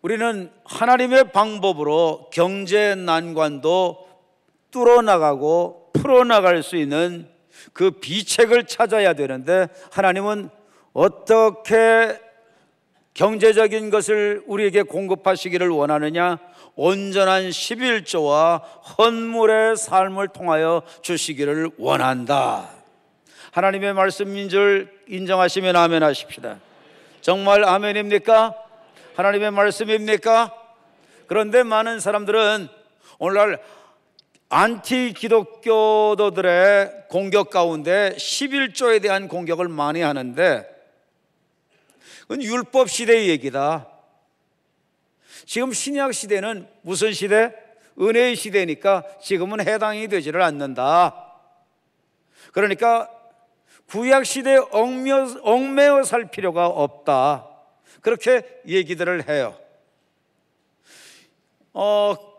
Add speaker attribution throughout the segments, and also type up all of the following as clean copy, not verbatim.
Speaker 1: 우리는 하나님의 방법으로 경제 난관도 뚫어나가고 풀어나갈 수 있는 그 비책을 찾아야 되는데, 하나님은 어떻게 경제적인 것을 우리에게 공급하시기를 원하느냐? 온전한 11조와 헌물의 삶을 통하여 주시기를 원한다. 하나님의 말씀인 줄 인정하시면 아멘 하십시다. 정말 아멘입니까? 하나님의 말씀입니까? 그런데 많은 사람들은 오늘날 안티 기독교도들의 공격 가운데 11조에 대한 공격을 많이 하는데, 그건 율법 시대의 얘기다. 지금 신약 시대는 무슨 시대? 은혜의 시대니까 지금은 해당이 되지를 않는다. 그러니까 구약 시대에 얽매여 살 필요가 없다. 그렇게 얘기들을 해요.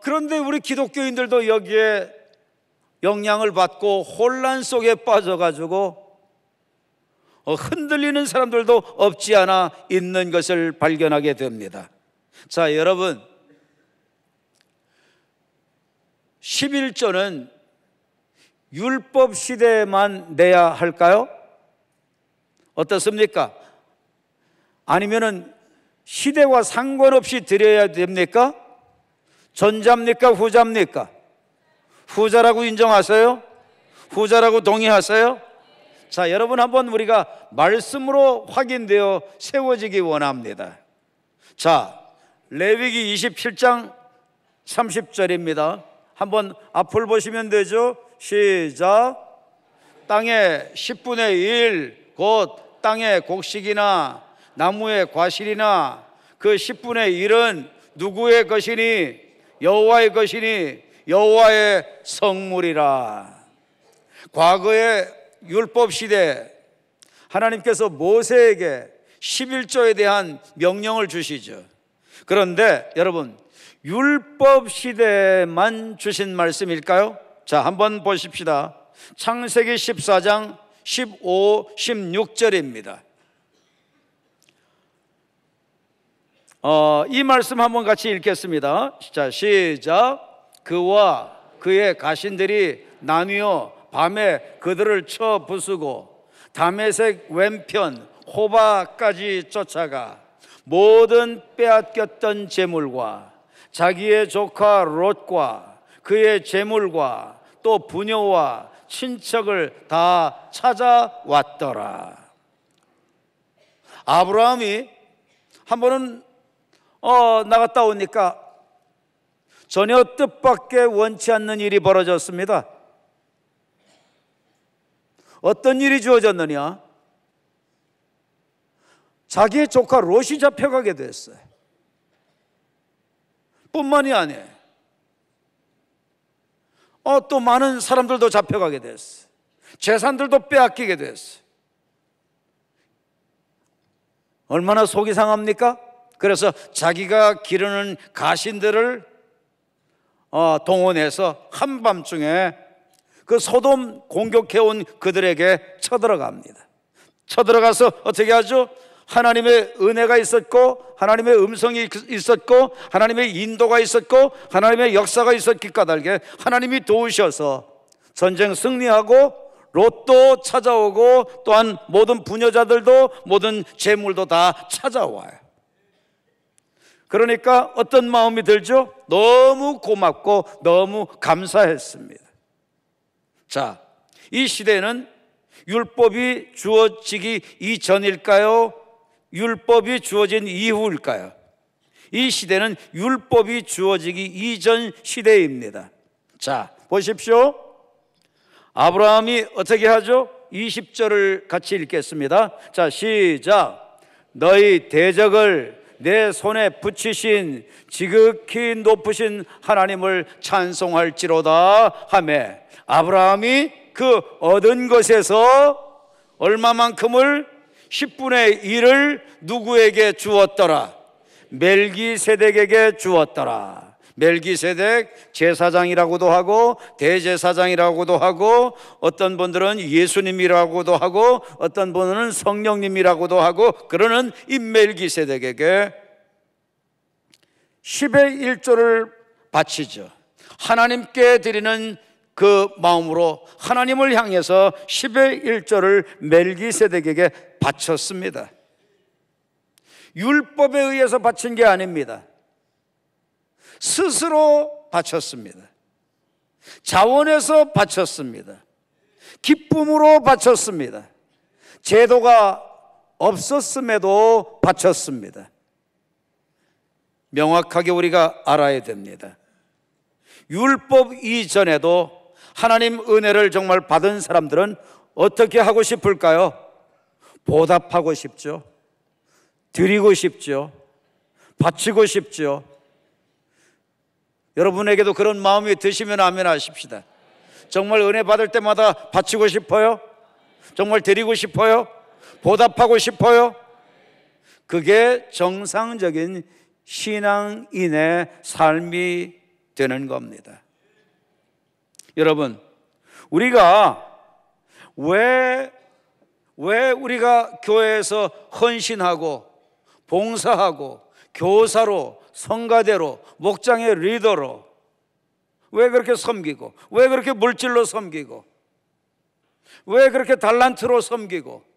Speaker 1: 그런데 우리 기독교인들도 여기에 영향을 받고 혼란 속에 빠져가지고 흔들리는 사람들도 없지 않아 있는 것을 발견하게 됩니다. 자, 여러분, 11조는 율법 시대에만 내야 할까요? 어떻습니까? 아니면은 시대와 상관없이 드려야 됩니까? 전자입니까? 후자입니까? 후자라고 인정하세요? 후자라고 동의하세요? 자, 여러분, 한번 우리가 말씀으로 확인되어 세워지기 원합니다. 자, 레위기 27장 30절입니다. 한번 앞을 보시면 되죠? 시작. 땅의 10분의 1, 곧 땅의 곡식이나 나무의 과실이나 그 10분의 1은 누구의 것이니? 여호와의 것이니 여호와의 성물이라. 과거의 율법 시대 하나님께서 모세에게 11조에 대한 명령을 주시죠. 그런데 여러분, 율법 시대만 주신 말씀일까요? 자, 한번 보십시다. 창세기 14장 15, 16절입니다. 이 말씀 한번 같이 읽겠습니다. 자, 시작. 그와 그의 가신들이 나뉘어 밤에 그들을 쳐 부수고 다메섹 왼편 호바까지 쫓아가 모든 빼앗겼던 재물과 자기의 조카 롯과 그의 재물과 또 부녀와 친척을 다 찾아왔더라. 아브라함이 한 번은 나갔다 오니까 전혀 뜻밖의 원치 않는 일이 벌어졌습니다. 어떤 일이 주어졌느냐? 자기의 조카 롯이 잡혀가게 됐어요. 뿐만이 아니에요. 또 많은 사람들도 잡혀가게 됐어요. 재산들도 빼앗기게 됐어요. 얼마나 속이 상합니까? 그래서 자기가 기르는 가신들을 동원해서 한밤중에 그 소돔 공격해온 그들에게 쳐들어갑니다. 쳐들어가서 어떻게 하죠? 하나님의 은혜가 있었고 하나님의 음성이 있었고 하나님의 인도가 있었고 하나님의 역사가 있었기 까닭에 하나님이 도우셔서 전쟁 승리하고 롯도 찾아오고 또한 모든 부녀자들도 모든 재물도 다 찾아와요. 그러니까 어떤 마음이 들죠? 너무 고맙고 너무 감사했습니다. 자, 이 시대는 율법이 주어지기 이전일까요? 율법이 주어진 이후일까요? 이 시대는 율법이 주어지기 이전 시대입니다. 자, 보십시오. 아브라함이 어떻게 하죠? 20절을 같이 읽겠습니다. 자, 시작. 너희 대적을 내 손에 붙이신 지극히 높으신 하나님을 찬송할지로다 하며 아브라함이 그 얻은 것에서 얼마만큼을 10분의 1을 누구에게 주었더라? 멜기세덱에게 주었더라. 멜기세덱 제사장이라고도 하고 대제사장이라고도 하고 어떤 분들은 예수님이라고도 하고 어떤 분은 성령님이라고도 하고 그러는 이 멜기세덱에게 10의 1조를 바치죠. 하나님께 드리는 그 마음으로 하나님을 향해서 10의 1조를 멜기세덱에게 바쳤습니다. 율법에 의해서 바친 게 아닙니다. 스스로 바쳤습니다. 자원해서 바쳤습니다. 기쁨으로 바쳤습니다. 제도가 없었음에도 바쳤습니다. 명확하게 우리가 알아야 됩니다. 율법 이전에도 하나님 은혜를 정말 받은 사람들은 어떻게 하고 싶을까요? 보답하고 싶죠. 드리고 싶죠. 바치고 싶죠. 여러분에게도 그런 마음이 드시면 아멘 하십시다. 정말 은혜 받을 때마다 바치고 싶어요? 정말 드리고 싶어요? 보답하고 싶어요? 그게 정상적인 신앙인의 삶이 되는 겁니다. 여러분, 우리가 왜 우리가 교회에서 헌신하고 봉사하고 교사로, 성가대로, 목장의 리더로 왜 그렇게 섬기고, 왜 그렇게 물질로 섬기고, 왜 그렇게 달란트로 섬기고,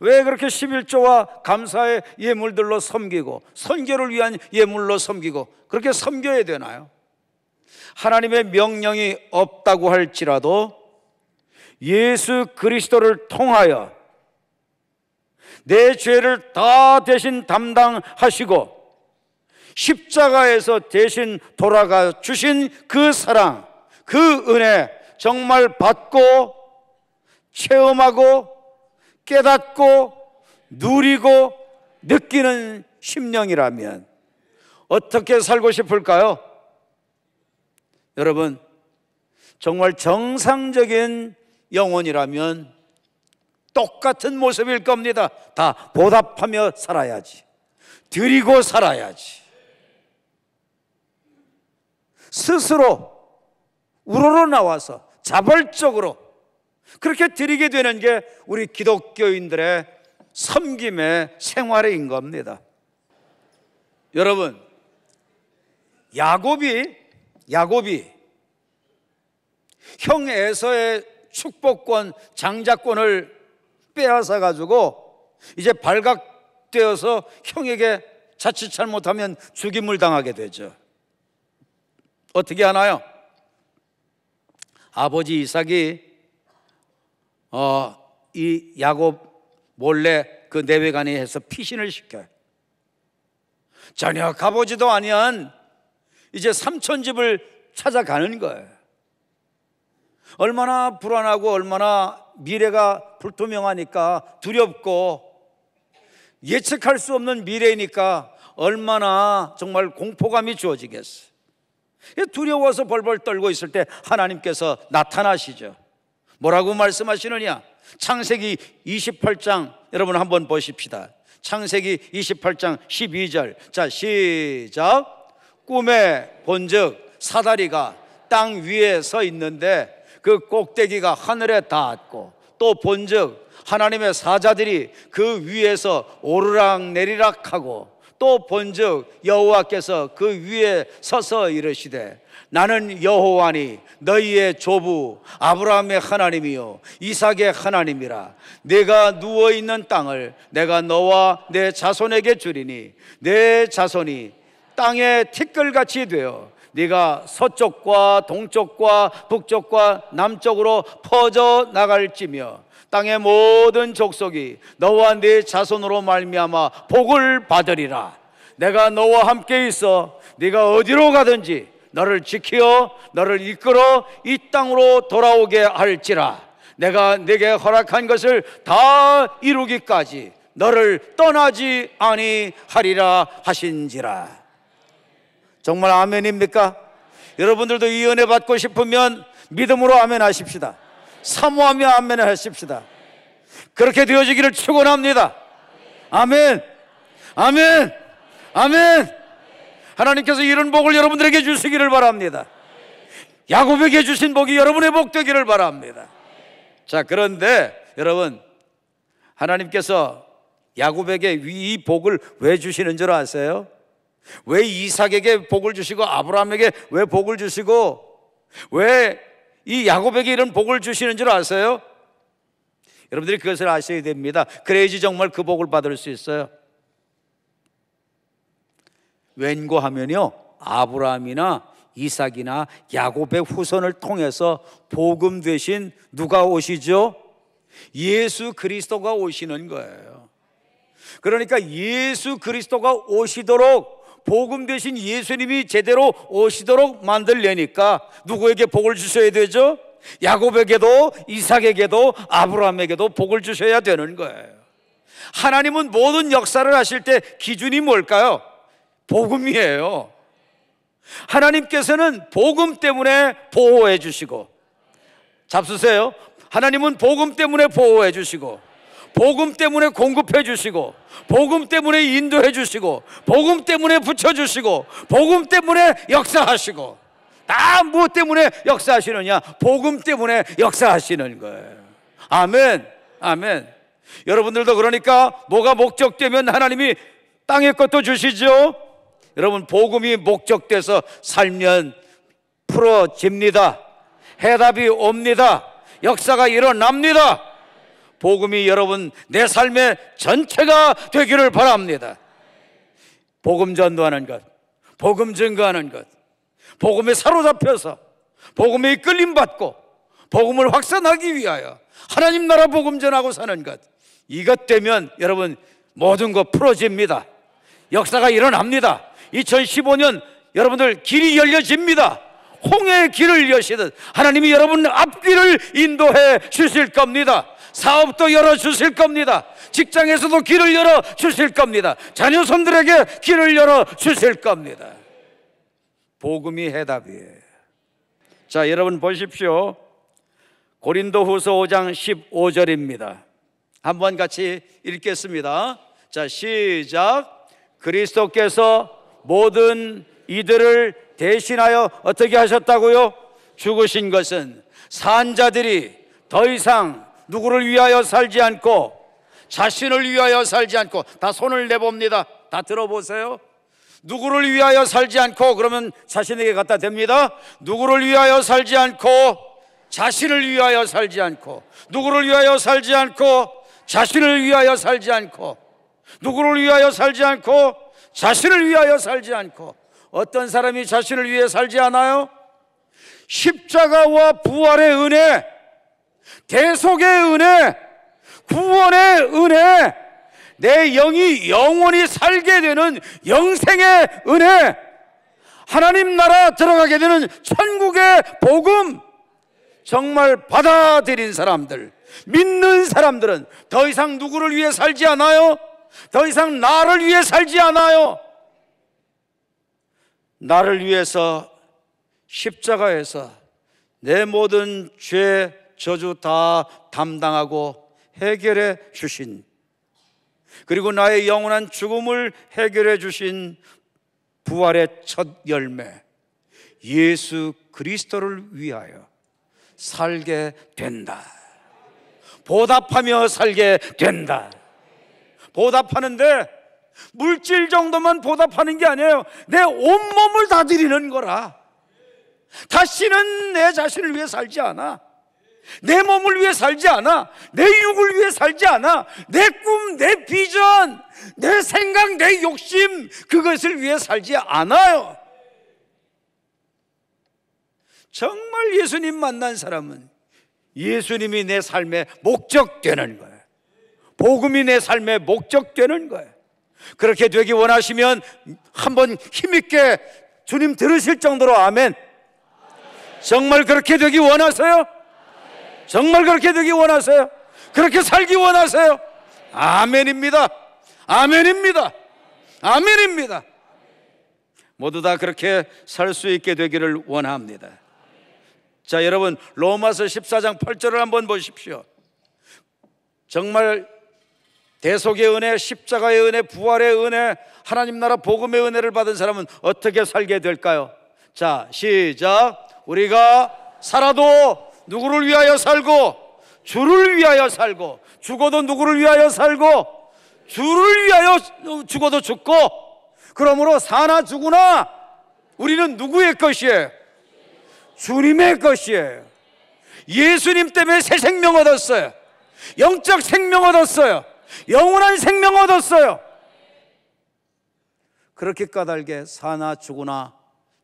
Speaker 1: 왜 그렇게 11조와 감사의 예물들로 섬기고, 선교를 위한 예물로 섬기고 그렇게 섬겨야 되나요? 하나님의 명령이 없다고 할지라도 예수 그리스도를 통하여 내 죄를 다 대신 담당하시고 십자가에서 대신 돌아가 주신 그 사랑, 그 은혜 정말 받고 체험하고 깨닫고 누리고 느끼는 심령이라면 어떻게 살고 싶을까요? 여러분, 정말 정상적인 영혼이라면 똑같은 모습일 겁니다. 다 보답하며 살아야지, 드리고 살아야지. 스스로 우러러 나와서 자발적으로 그렇게 드리게 되는 게 우리 기독교인들의 섬김의 생활인 겁니다. 여러분, 야곱이 형 에서의 축복권, 장자권을 빼앗아 가지고 이제 발각되어서 형에게 자칫 잘못하면 죽임을 당하게 되죠. 어떻게 하나요? 아버지 이삭이 이 야곱 몰래 그 내외간에 해서 피신을 시켜요. 전혀 가보지도 아니한 이제 삼촌 집을 찾아가는 거예요. 얼마나 불안하고 얼마나 미래가 불투명하니까 두렵고 예측할 수 없는 미래이니까 얼마나 정말 공포감이 주어지겠어요. 두려워서 벌벌 떨고 있을 때 하나님께서 나타나시죠. 뭐라고 말씀하시느냐? 창세기 28장 여러분 한번 보십시다. 창세기 28장 12절. 자, 시작. 꿈에 본즉 사다리가 땅 위에 서 있는데 그 꼭대기가 하늘에 닿았고, 또 본즉 하나님의 사자들이 그 위에서 오르락 내리락 하고, 또 본즉 여호와께서 그 위에 서서 이르시되 나는 여호와니 너희의 조부 아브라함의 하나님이요 이삭의 하나님이라. 내가 누워있는 땅을 내가 너와 내 자손에게 주리니 내 자손이 땅의 티끌같이 되어 네가 서쪽과 동쪽과 북쪽과 남쪽으로 퍼져 나갈지며 땅의 모든 족속이 너와 네 자손으로 말미암아 복을 받으리라. 내가 너와 함께 있어 네가 어디로 가든지 너를 지키어 너를 이끌어 이 땅으로 돌아오게 할지라. 내가 네게 허락한 것을 다 이루기까지 너를 떠나지 아니하리라 하신지라. 정말 아멘입니까? 여러분들도 이 은혜 받고 싶으면 믿음으로 아멘 하십시다. 사모하며 아멘 하십시다. 그렇게 되어지기를 축원합니다. 아멘, 아멘, 아멘. 하나님께서 이런 복을 여러분들에게 주시기를 바랍니다. 야곱에게 주신 복이 여러분의 복 되기를 바랍니다. 자, 그런데 여러분, 하나님께서 야곱에게 이 복을 왜 주시는 줄 아세요? 왜 이삭에게 복을 주시고 아브라함에게 왜 복을 주시고 왜 이 야곱에게 이런 복을 주시는 줄 아세요? 여러분들이 그것을 아셔야 됩니다. 그래야지 정말 그 복을 받을 수 있어요. 웬고하면요, 아브라함이나 이삭이나 야곱의 후손을 통해서 복음 되신 누가 오시죠? 예수 그리스도가 오시는 거예요. 그러니까 예수 그리스도가 오시도록, 복음 되신 예수님이 제대로 오시도록 만들려니까 누구에게 복을 주셔야 되죠? 야곱에게도 이삭에게도 아브라함에게도 복을 주셔야 되는 거예요. 하나님은 모든 역사를 하실 때 기준이 뭘까요? 복음이에요. 하나님께서는 복음 때문에 보호해 주시고, 잡수세요. 하나님은 복음 때문에 보호해 주시고, 복음 때문에 공급해 주시고, 복음 때문에 인도해 주시고, 복음 때문에 붙여주시고, 복음 때문에 역사하시고. 다 무엇 때문에 역사하시느냐? 복음 때문에 역사하시는 거예요. 아멘, 아멘. 여러분들도 그러니까 뭐가 목적되면 하나님이 땅의 것도 주시죠. 여러분, 복음이 목적돼서 살면 풀어집니다. 해답이 옵니다. 역사가 일어납니다. 복음이 여러분 내 삶의 전체가 되기를 바랍니다. 복음 전도하는 것, 복음 증거하는 것, 복음에 사로잡혀서 복음에 이끌림받고 복음을 확산하기 위하여 하나님 나라 복음 전하고 사는 것, 이것 되면 여러분 모든 것 풀어집니다. 역사가 일어납니다. 2015년 여러분들 길이 열려집니다. 홍해의 길을 여시듯 하나님이 여러분 앞길을 인도해 주실 겁니다. 사업도 열어주실 겁니다. 직장에서도 길을 열어주실 겁니다. 자녀 손들에게 길을 열어주실 겁니다. 복음이 해답이에요. 자, 여러분 보십시오. 고린도후서 5장 15절입니다. 한번 같이 읽겠습니다. 자, 시작. 그리스도께서 모든 이들을 대신하여 어떻게 하셨다고요? 죽으신 것은 산 자들이 더 이상 누구를 위하여 살지 않고 자신을 위하여 살지 않고, 다 손을 내봅니다. 다 들어보세요. 누구를 위하여 살지 않고, 그러면 자신에게 갖다 댑니다. 누구를 위하여 살지 않고 자신을 위하여 살지 않고, 누구를 위하여 살지 않고 자신을 위하여 살지 않고, 누구를 위하여 살지 않고 자신을 위하여 살지 않고. 어떤 사람이 자신을 위해 살지 않아요? 십자가와 부활의 은혜, 대속의 은혜, 구원의 은혜, 내 영이 영원히 살게 되는 영생의 은혜, 하나님 나라 들어가게 되는 천국의 복음, 정말 받아들인 사람들, 믿는 사람들은 더 이상 누구를 위해 살지 않아요. 더 이상 나를 위해 살지 않아요. 나를 위해서 십자가에서 내 모든 죄, 저주 다 담당하고 해결해 주신, 그리고 나의 영원한 죽음을 해결해 주신 부활의 첫 열매 예수 그리스도를 위하여 살게 된다. 보답하며 살게 된다. 보답하는데 물질 정도만 보답하는 게 아니에요. 내 온몸을 다 드리는 거라. 다시는 내 자신을 위해 살지 않아. 내 몸을 위해 살지 않아. 내 육을 위해 살지 않아. 내 꿈, 내 비전, 내 생각, 내 욕심, 그것을 위해 살지 않아요. 정말 예수님 만난 사람은 예수님이 내 삶의 목적 되는 거예요. 복음이 내 삶의 목적 되는 거예요. 그렇게 되기 원하시면 한번 힘있게 주님 들으실 정도로 아멘. 정말 그렇게 되기 원하세요? 정말 그렇게 되기 원하세요? 그렇게 살기 원하세요? 아멘입니다. 아멘입니다. 아멘입니다. 모두 다 그렇게 살 수 있게 되기를 원합니다. 자, 여러분 로마서 14장 8절을 한번 보십시오. 정말 대속의 은혜, 십자가의 은혜, 부활의 은혜, 하나님 나라 복음의 은혜를 받은 사람은 어떻게 살게 될까요? 자, 시작. 우리가 살아도 누구를 위하여 살고, 주를 위하여 살고, 죽어도 누구를 위하여 살고, 주를 위하여 죽어도 죽고, 그러므로 사나 죽으나 우리는 누구의 것이에요? 주님의 것이에요. 예수님 때문에 새 생명 얻었어요. 영적 생명 얻었어요. 영원한 생명 얻었어요. 그렇게 까닭에 사나 죽으나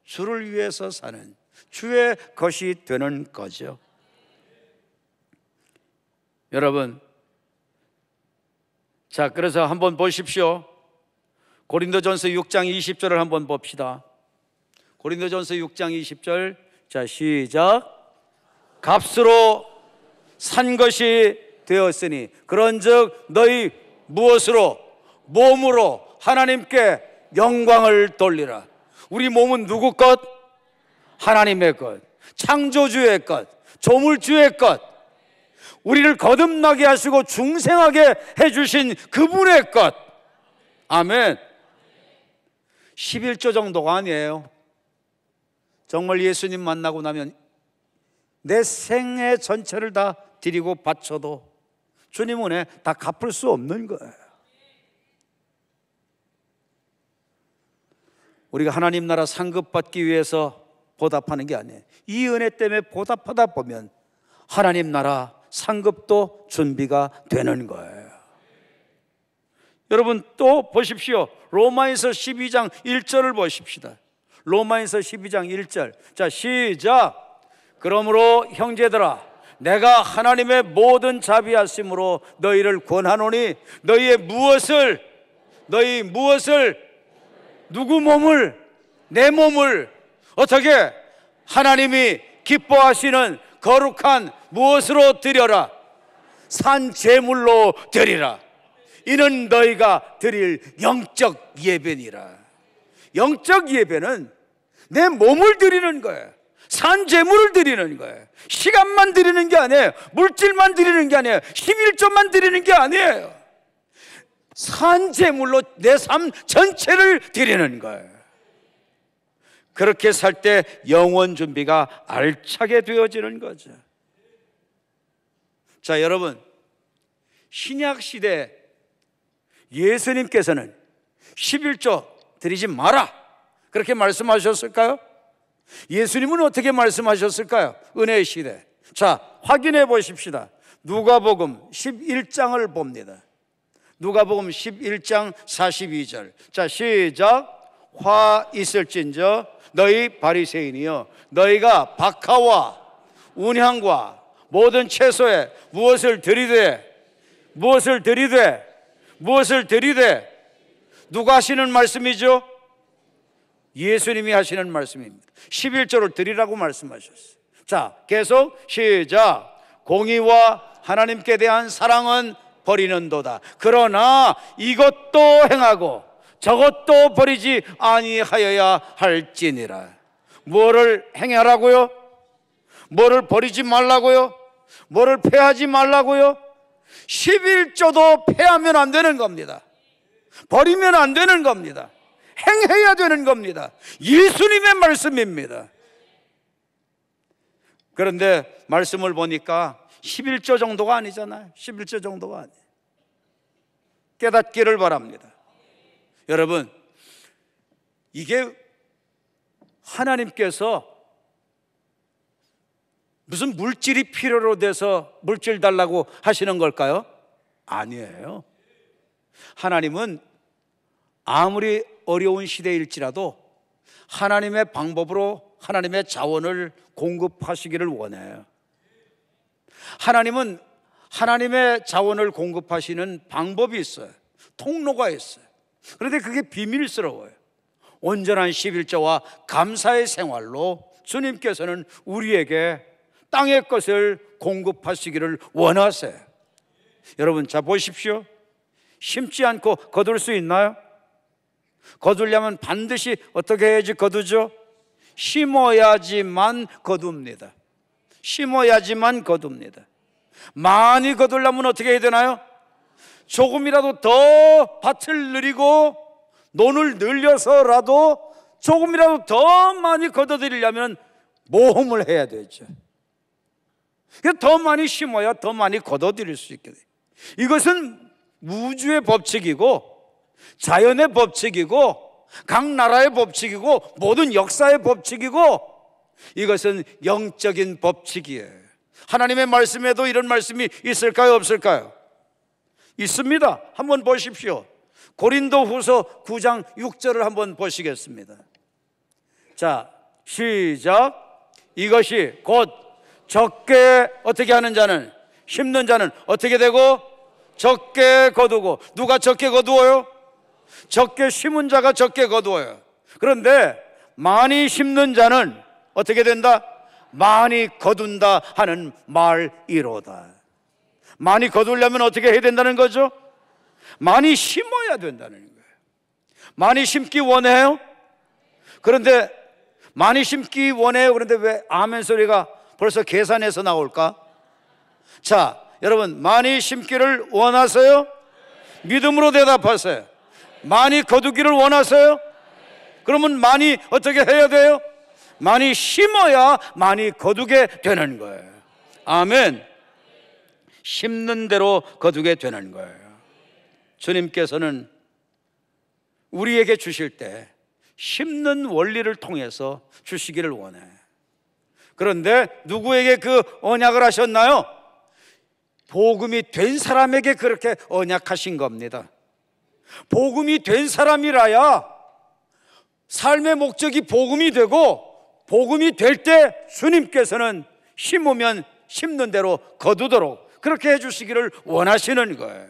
Speaker 1: 주를 위해서 사는 주의 것이 되는 거죠. 여러분, 자, 그래서 한번 보십시오. 고린도전서 6장 20절을 한번 봅시다. 고린도전서 6장 20절. 자, 시작. 값으로 산 것이 되었으니 그런즉 너희 무엇으로? 몸으로 하나님께 영광을 돌리라. 우리 몸은 누구 것? 하나님의 것, 창조주의 것, 조물주의 것, 우리를 거듭나게 하시고 중생하게 해주신 그분의 것. 아멘. 11조 정도가 아니에요. 정말 예수님 만나고 나면 내 생애 전체를 다 드리고 바쳐도 주님 은혜 다 갚을 수 없는 거예요. 우리가 하나님 나라 상급받기 위해서 보답하는 게 아니에요. 이 은혜 때문에 보답하다 보면 하나님 나라 상급도 준비가 되는 거예요. 여러분 또 보십시오. 로마에서 12장 1절을 보십시다. 로마에서 12장 1절. 자, 시작. 그러므로 형제들아, 내가 하나님의 모든 자비하심으로 너희를 권하노니 너희 무엇을 누구 몸을? 내 몸을 어떻게? 하나님이 기뻐하시는 거룩한 무엇으로 드려라? 산 제물로 드리라. 이는 너희가 드릴 영적 예배니라. 영적 예배는 내 몸을 드리는 거예요. 산 제물을 드리는 거예요. 시간만 드리는 게 아니에요. 물질만 드리는 게 아니에요. 11조만 드리는 게 아니에요. 산 제물로 내 삶 전체를 드리는 거예요. 그렇게 살 때 영원 준비가 알차게 되어지는 거죠. 자, 여러분, 신약 시대 예수님께서는 11조 드리지 마라 그렇게 말씀하셨을까요? 예수님은 어떻게 말씀하셨을까요? 은혜의 시대. 자, 확인해 보십시다. 누가복음 11장을 봅니다. 누가복음 11장 42절. 자, 시작. 화 있을진저 너희 바리새인이여, 너희가 박하와 운향과 모든 채소에 무엇을 드리되 누가 하시는 말씀이죠? 예수님이 하시는 말씀입니다. 11조를 드리라고 말씀하셨어요. 자, 계속 시작. 공의와 하나님께 대한 사랑은 버리는도다. 그러나 이것도 행하고 저것도 버리지 아니하여야 할지니라. 뭐를 행하라고요? 뭐를 버리지 말라고요? 뭐를 패하지 말라고요? 11조도 패하면 안 되는 겁니다. 버리면 안 되는 겁니다. 행해야 되는 겁니다. 예수님의 말씀입니다. 그런데 말씀을 보니까 11조 정도가 아니잖아요. 11조 정도가 아니에요. 깨닫기를 바랍니다. 여러분, 이게 하나님께서 무슨 물질이 필요로 돼서 물질 달라고 하시는 걸까요? 아니에요. 하나님은 아무리 어려운 시대일지라도 하나님의 방법으로 하나님의 자원을 공급하시기를 원해요. 하나님은 하나님의 자원을 공급하시는 방법이 있어요. 통로가 있어요. 그런데 그게 비밀스러워요. 온전한 11조와 감사의 생활로 주님께서는 우리에게 땅의 것을 공급하시기를 원하세요. 여러분, 자 보십시오. 심지 않고 거둘 수 있나요? 거두려면 반드시 어떻게 해야지 거두죠? 심어야지만 거둡니다. 심어야지만 거둡니다. 많이 거두려면 어떻게 해야 되나요? 조금이라도 더 밭을 늘리고 논을 늘려서라도 조금이라도 더 많이 거둬들이려면 모험을 해야 되죠. 더 많이 심어야 더 많이 거둬들일 수 있게 돼요. 이것은 우주의 법칙이고 자연의 법칙이고 각 나라의 법칙이고 모든 역사의 법칙이고 이것은 영적인 법칙이에요. 하나님의 말씀에도 이런 말씀이 있을까요, 없을까요? 있습니다. 한번 보십시오. 고린도후서 9장 6절을 한번 보시겠습니다. 자, 시작. 이것이 곧 적게 어떻게 하는 자는, 심는 자는 어떻게 되고 적게 거두고. 누가 적게 거두어요? 적게 심은 자가 적게 거두어요. 그런데 많이 심는 자는 어떻게 된다? 많이 거둔다 하는 말이로다. 많이 거두려면 어떻게 해야 된다는 거죠? 많이 심어야 된다는 거예요. 많이 심기 원해요? 그런데 많이 심기 원해요. 그런데 왜 아멘 소리가 벌써 계산해서 나올까? 자, 여러분, 많이 심기를 원하세요? 믿음으로 대답하세요. 많이 거두기를 원하세요? 그러면 많이 어떻게 해야 돼요? 많이 심어야 많이 거두게 되는 거예요. 아멘. 심는 대로 거두게 되는 거예요. 주님께서는 우리에게 주실 때 심는 원리를 통해서 주시기를 원해요. 그런데 누구에게 그 언약을 하셨나요? 복음이 된 사람에게 그렇게 언약하신 겁니다. 복음이 된 사람이라야 삶의 목적이 복음이 되고, 복음이 될 때 주님께서는 심으면 심는 대로 거두도록 그렇게 해주시기를 원하시는 거예요.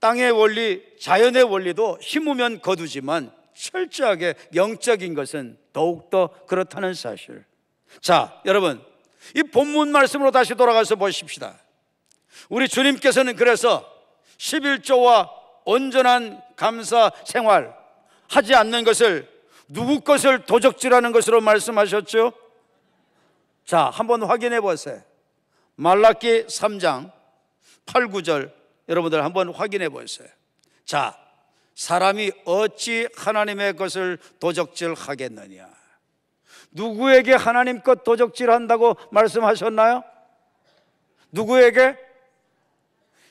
Speaker 1: 땅의 원리, 자연의 원리도 심으면 거두지만 철저하게 영적인 것은 더욱더 그렇다는 사실. 자, 여러분, 이 본문 말씀으로 다시 돌아가서 보십시다. 우리 주님께서는 그래서 11조와 온전한 감사 생활 하지 않는 것을 누구 것을 도적질하는 것으로 말씀하셨죠? 자, 한번 확인해 보세요. 말라기 3장 8, 9절 여러분들 한번 확인해 보세요. 자, 사람이 어찌 하나님의 것을 도적질하겠느냐? 누구에게 하나님 것 도적질한다고 말씀하셨나요? 누구에게?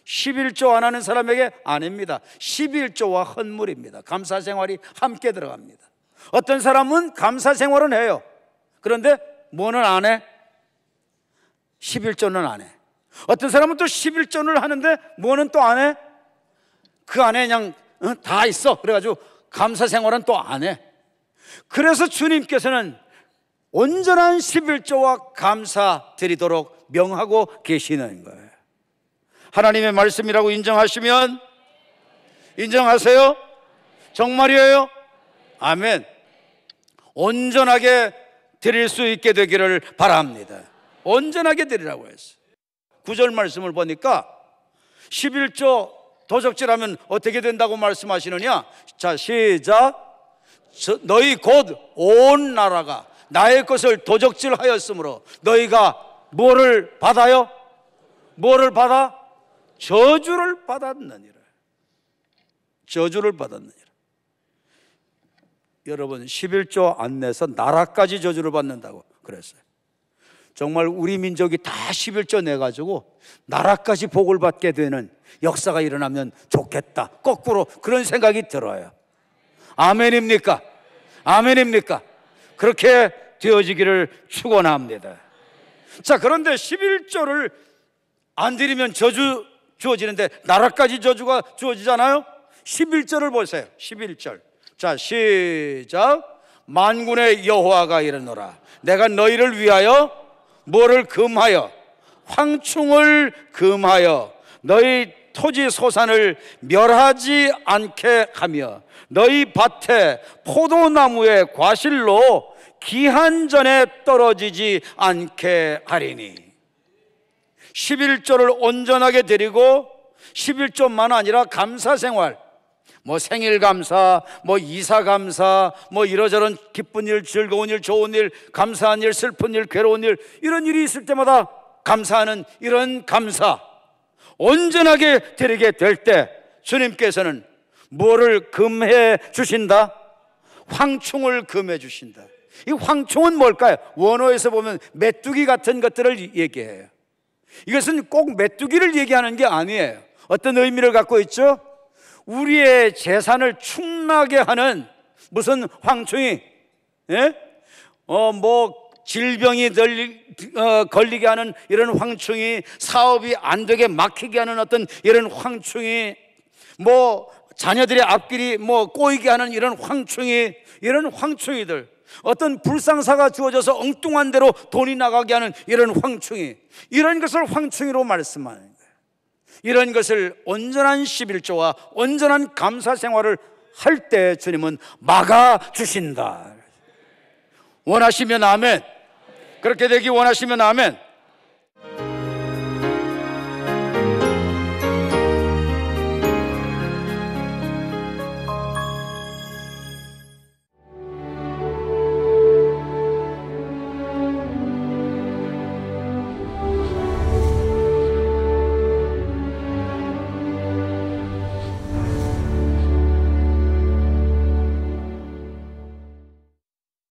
Speaker 1: 11조 안 하는 사람에게? 아닙니다. 11조와 헌물입니다. 감사생활이 함께 들어갑니다. 어떤 사람은 감사생활은 해요. 그런데 뭐는 안 해? 11조는 안 해. 어떤 사람은 또 11조를 하는데 뭐는 또 안 해? 그 안에 그냥 다 있어. 그래가지고 감사생활은 또 안 해. 그래서 주님께서는 온전한 11조와 감사 드리도록 명하고 계시는 거예요. 하나님의 말씀이라고 인정하시면 인정하세요? 정말이에요? 아멘. 온전하게 드릴 수 있게 되기를 바랍니다. 온전하게 드리라고 했어요. 9절 말씀을 보니까 11조 도적질하면 어떻게 된다고 말씀하시느냐? 자, 시작. 너희 곧 온 나라가 나의 것을 도적질하였으므로 너희가 뭐를 받아요? 뭐를 받아? 저주를 받았느니라. 저주를 받았느니라. 여러분, 11조 안 내서 나라까지 저주를 받는다고 그랬어요. 정말 우리 민족이 다 11조 내가지고 나라까지 복을 받게 되는 역사가 일어나면 좋겠다. 거꾸로 그런 생각이 들어요. 아멘입니까? 아멘입니까? 그렇게 되어지기를 축원합니다. 자, 그런데 11조를 안 드리면 저주 주어지는데 나라까지 저주가 주어지잖아요. 11절을 보세요. 11절. 자, 시작. 만군의 여호와가 이르노라. 내가 너희를 위하여 뭐를 금하여? 황충을 금하여 너희 토지 소산을 멸하지 않게 하며 너희 밭에 포도나무의 과실로 기한전에 떨어지지 않게 하리니. 11조를 온전하게 드리고 11조만 아니라 감사생활, 뭐 생일감사, 뭐 이사감사, 뭐 이러저런 기쁜 일, 즐거운 일, 좋은 일, 감사한 일, 슬픈 일, 괴로운 일, 이런 일이 있을 때마다 감사하는 이런 감사 온전하게 드리게 될 때 주님께서는 뭐를 금해 주신다? 황충을 금해 주신다. 이 황충은 뭘까요? 원어에서 보면 메뚜기 같은 것들을 얘기해요. 이것은 꼭 메뚜기를 얘기하는 게 아니에요. 어떤 의미를 갖고 있죠? 우리의 재산을 축나게 하는 무슨 황충이, 예? 질병이 걸리게 하는 이런 황충이, 사업이 안 되게 막히게 하는 어떤 이런 황충이, 자녀들의 앞길이 꼬이게 하는 이런 황충이, 이런 황충이들, 어떤 불상사가 주어져서 엉뚱한 대로 돈이 나가게 하는 이런 황충이, 이런 것을 황충이로 말씀하는 거예요. 이런 것을 온전한 11조와 온전한 감사 생활을 할 때 주님은 막아주신다. 원하시면 아멘. 그렇게 되기 원하시면 아멘.